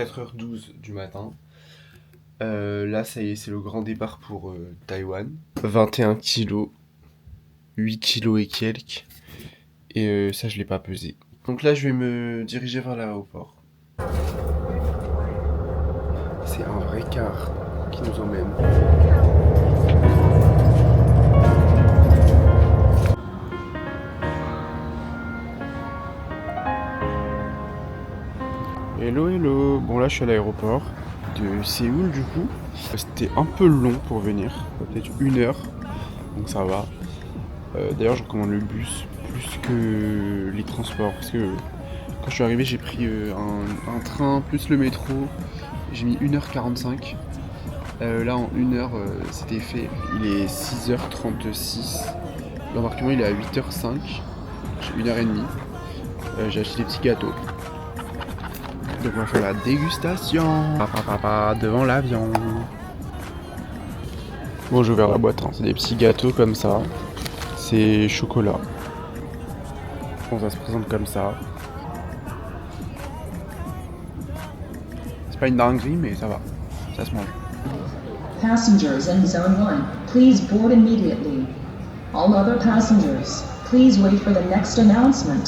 4h12 du matin. Là, ça y est, c'est le grand départ pour Taïwan. 21 kilos, 8 kilos et quelques. Et ça, je l'ai pas pesé. Donc là, je vais me diriger vers l'aéroport. C'est un vrai car qui nous emmène. Hello, hello. Bon, là, je suis à l'aéroport de Séoul, du coup. C'était un peu long pour venir, peut-être 1 heure, donc ça va. D'ailleurs, je recommande le bus plus que les transports, parce que quand je suis arrivé, j'ai pris un train plus le métro. J'ai mis 1h45. Là, en 1 heure, c'était fait. Il est 6h36. L'embarquement, il est à 8h05. J'ai 1h30. J'ai acheté des petits gâteaux. Donc on va faire la dégustation. Devant l'avion. Bon, j'ai ouvert la boîte, hein. C'est des petits gâteaux comme ça. C'est chocolat. Bon, ça se présente comme ça. C'est pas une dinguerie, mais ça va. Ça se mange. Passengers in Zone 1, please board immediately. All other passengers, please wait for the next announcement.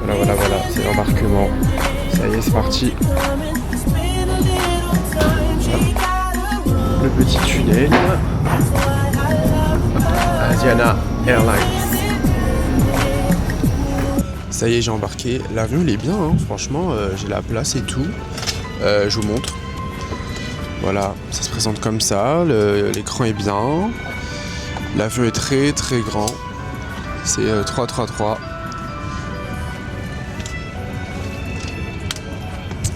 Voilà, c'est l'embarquement. Ça y est, c'est parti. Le petit tunnel. Asiana Airlines. Ça y est, j'ai embarqué. L'avion, il est bien, hein. Franchement, j'ai la place et tout. Je vous montre. Voilà, ça se présente comme ça. L'écran est bien. L'avion est très très grand. C'est 333.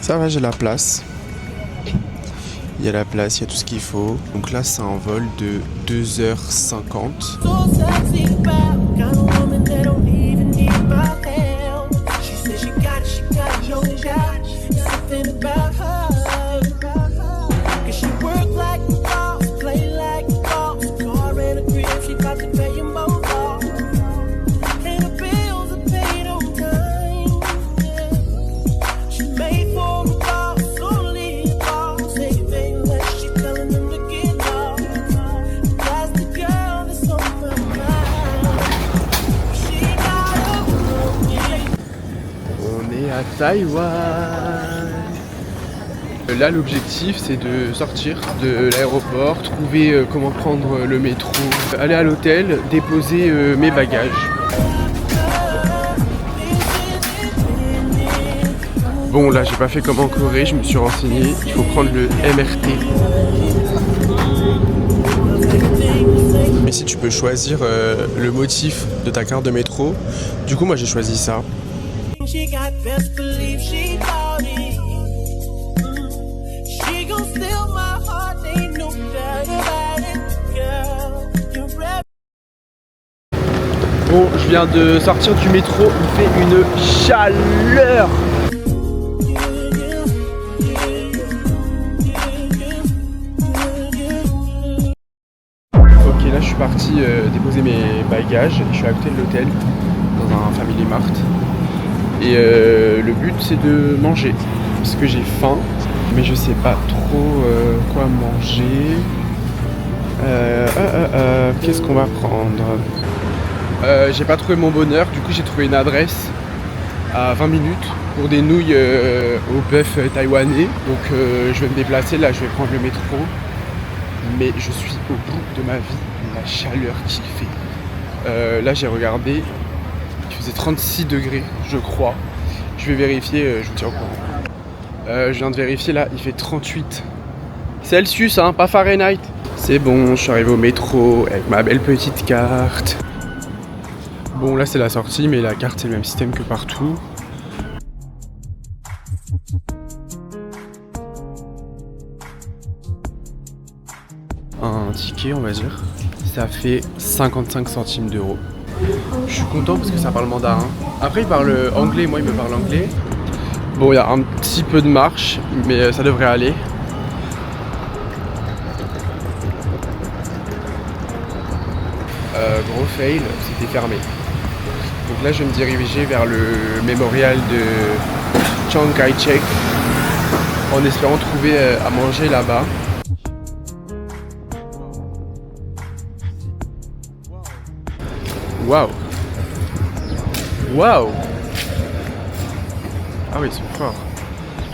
Ça va, j'ai la place. Il y a la place, il y a tout ce qu'il faut. Donc là, c'est un vol de 2h50. Taïwan. Là, l'objectif, c'est de sortir de l'aéroport, trouver comment prendre le métro, aller à l'hôtel, déposer mes bagages. Bon, là, j'ai pas fait comme en Corée, je me suis renseigné. Il faut prendre le MRT. Mais si tu peux choisir le motif de ta carte de métro, du coup, moi, j'ai choisi ça. She got best believe she bought it. She gon' steal my heart, ain't no doubt about it, girl. Bon, je viens de sortir du métro, il fait une chaleur. Ok, là je suis parti déposer mes bagages. Je suis à côté de l'hôtel, dans un Family Mart. Et le but c'est de manger, parce que j'ai faim, mais je sais pas trop quoi manger. Qu'est-ce qu'on va prendre? J'ai pas trouvé mon bonheur, du coup j'ai trouvé une adresse à 20 minutes pour des nouilles au bœuf taïwanais. Donc je vais me déplacer, là je vais prendre le métro. Mais je suis au bout de ma vie, la chaleur qu'il fait. Là j'ai regardé. Il faisait 36 degrés, je crois. Je vais vérifier, je vous tiens au courant. Je viens de vérifier, là, il fait 38 Celsius, hein, pas Fahrenheit. C'est bon, je suis arrivé au métro avec ma belle petite carte. Bon, là, c'est la sortie, mais la carte, c'est le même système que partout. Un ticket, on va dire, ça fait 55 centimes d'euros. Je suis content parce que ça parle mandarin. Après il parle anglais, moi il me parle anglais. Bon, il y a un petit peu de marche, mais ça devrait aller. Gros fail, c'était fermé. Donc là je vais me diriger vers le mémorial de Chiang Kai-shek en espérant trouver à manger là-bas. Waouh! Waouh! Ah oui, ils sont forts.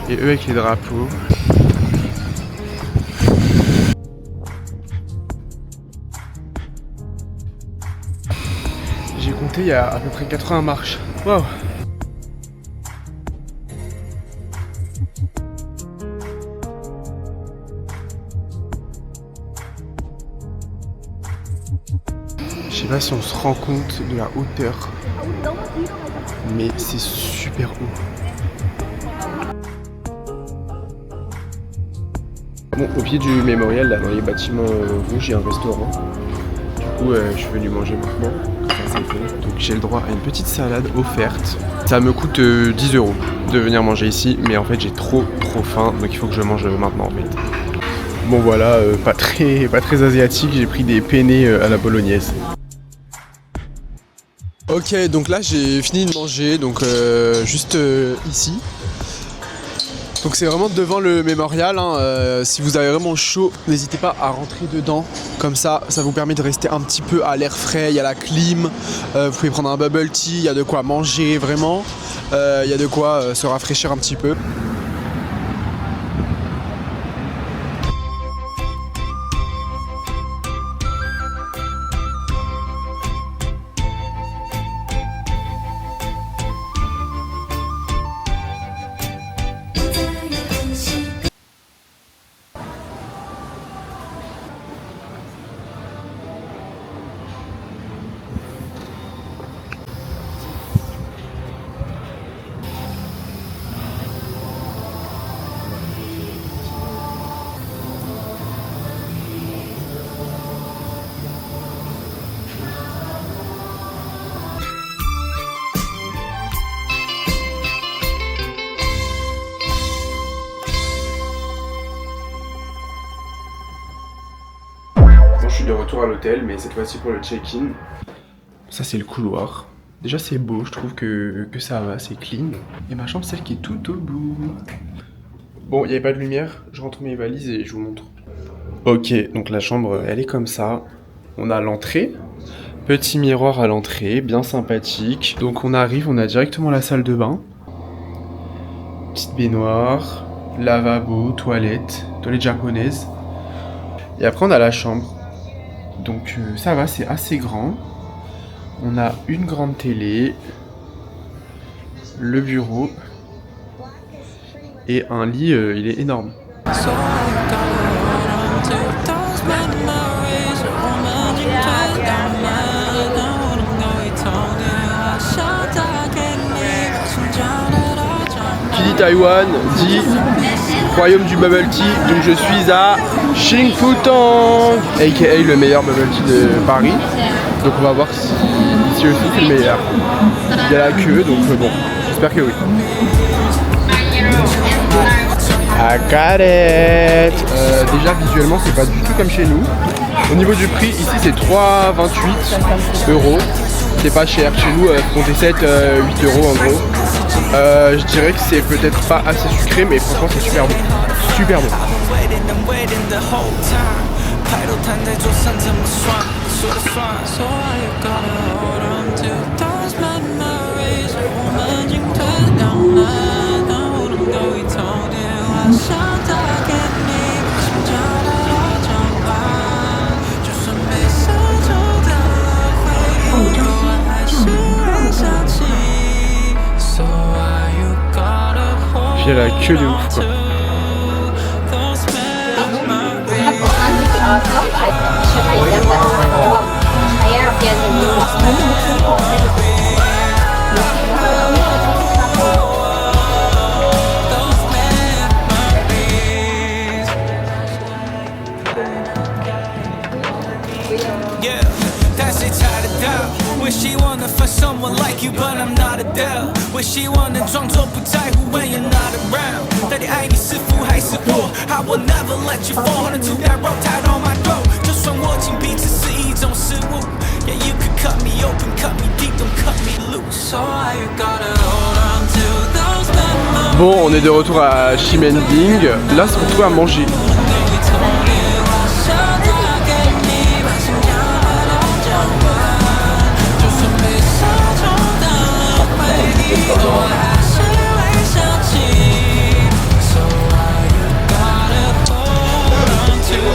Et eux avec les drapeaux. J'ai compté, il y a à peu près 80 marches. Waouh! Je sais pas si on se rend compte de la hauteur, mais c'est super haut. Bon, au pied du mémorial, là, dans les bâtiments rouges, il y a un restaurant. Du coup, je suis venu manger maintenant. Donc j'ai le droit à une petite salade offerte. Ça me coûte 10 € de venir manger ici, mais en fait j'ai trop faim, donc il faut que je mange maintenant en fait. Bon voilà, pas très asiatique, j'ai pris des penne à la bolognaise. Ok, donc là j'ai fini de manger, donc juste ici. Donc c'est vraiment devant le mémorial, hein. Si vous avez vraiment chaud, n'hésitez pas à rentrer dedans. Comme ça vous permet de rester un petit peu à l'air frais, il y a la clim, vous pouvez prendre un bubble tea, il y a de quoi manger vraiment, il y a de quoi se rafraîchir un petit peu. Je suis de retour à l'hôtel, mais cette fois-ci pour le check-in. Ça c'est le couloir. Déjà c'est beau, je trouve que ça va, c'est clean. Et ma chambre, celle qui est tout au bout. Bon, il n'y avait pas de lumière, je rentre mes valises et je vous montre. Ok, donc la chambre, elle est comme ça. On a l'entrée. Petit miroir à l'entrée, bien sympathique. Donc on arrive, on a directement la salle de bain. Petite baignoire, lavabo, toilette japonaise. Et après on a la chambre. Donc ça va, c'est assez grand. On a une grande télé, le bureau et un lit, il est énorme. Qui dit Taïwan dit royaume du bubble tea, donc je suis à Xingfutong, aka le meilleur bubble tea de Paris. Donc on va voir si ici aussi c'est le meilleur. Il y a la queue, donc bon, j'espère que oui. I got it. Déjà visuellement c'est pas du tout comme chez nous. Au niveau du prix, ici c'est 3,28 €. C'est pas cher, chez nous comptez 7, 8 € en gros. Je dirais que c'est peut-être pas assez sucré, mais franchement c'est super bon. Super bon. J'ai la queue de ouf quoi. Wish she wanna find someone like you, but I'm not Adele. Wish she wanna 装作不在乎 when you're not around. 到底爱你是福还是祸 I will never let you fall into that rope tied on my throat. 就算握紧彼此是一种失误， Yeah, you could cut me open, cut me deep, don't cut me loose. So why you gotta hold on to those memories? Bon, on est de retour à Ximending. Là, c'est pour trouver à manger.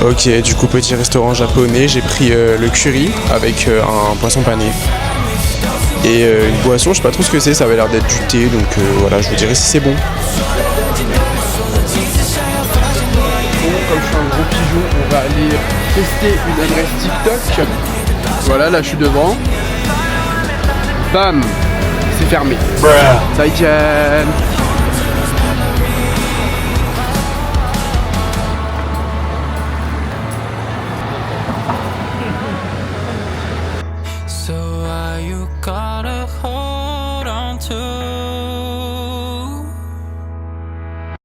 Ok, du coup petit restaurant japonais, j'ai pris le curry avec un poisson pané et une boisson, je sais pas trop ce que c'est, ça avait l'air d'être du thé, donc voilà, je vous dirai si c'est bon. Bon, comme je suis un gros pigeon, on va aller tester une adresse TikTok. Voilà, là je suis devant. Bam, c'est fermé. Zaijian. So why you gotta hold